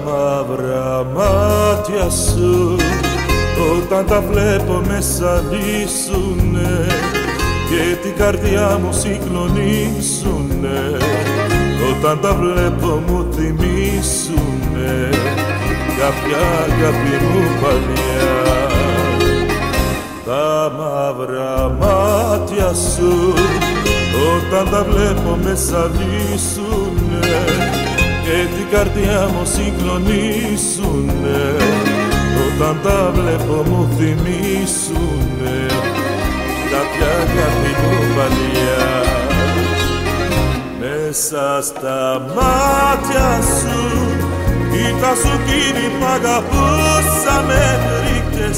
μαύρα μάτια σου όταν τα βλέπω με σαλίσουνε και την καρδιά μου συγκλονίσουνε, όταν τα βλέπω μου θυμίσουνε κάποια αγάπη μου παλιά. Τα μαύρα μάτια σου όταν τα βλέπω με σαλίσουνε και την καρδιά μου συγκλονίσουνε, όταν τα βλέπω μου θυμίσουνε κάποια αγάπη μου παλιά. Μέσα στα μάτια σου κοίτα σου εκείνη που αγαπούσαμε νύχτες,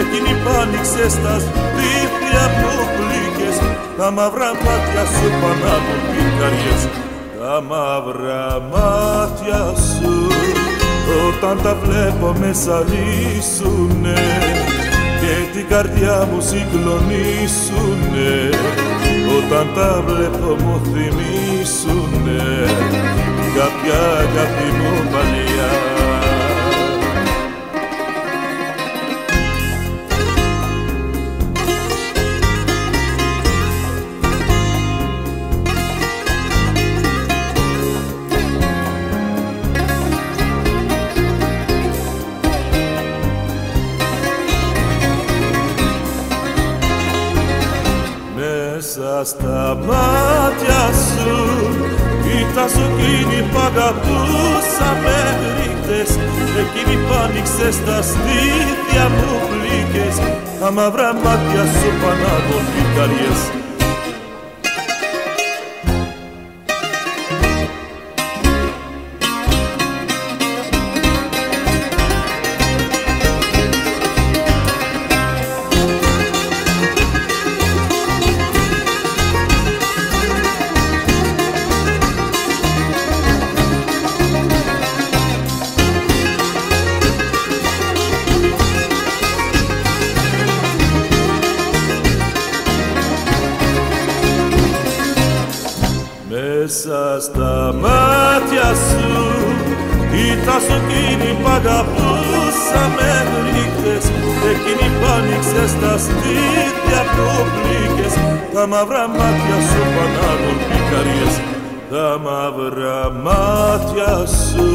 εκείνη που άνοιξες τα σπίτια που πλήκες, τα μαύρα μάτια σου πανάβουν πικαριές. Τα μαύρα μάτια σου όταν τα βλέπω με σαλίσουνε και την καρδιά μου συγκλονίσουνε, όταν τα βλέπω μου θυμίσουνε κάποια αγάπη μου παλιά. Μέσα στα μάτια σου κοίτα σου εκείνη που αγαπούσαμε νύχτες, εκείνη που άνοιξες τα στήθια μου πλήκες, τα μαύρα μάτια σου πανάβουν πικαριές. Μέσα στα μάτια σου κοίτα σου εκείνη που αγαπούσαμε νύχτες, εκείνη που άνοιξες τα στήθια που πλήκες, τα μαύρα μάτια σου πανάγουν πικαριές. Τα μαύρα μάτια σου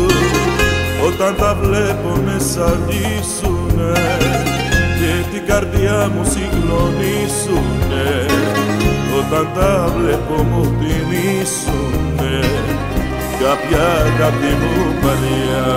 όταν τα βλέπω με σαλίσουνε και την καρδιά μου συγκλονίσουνε, όταν τα βλέπω μου θυμίσουνε κάποια αγάπη μου παλιά.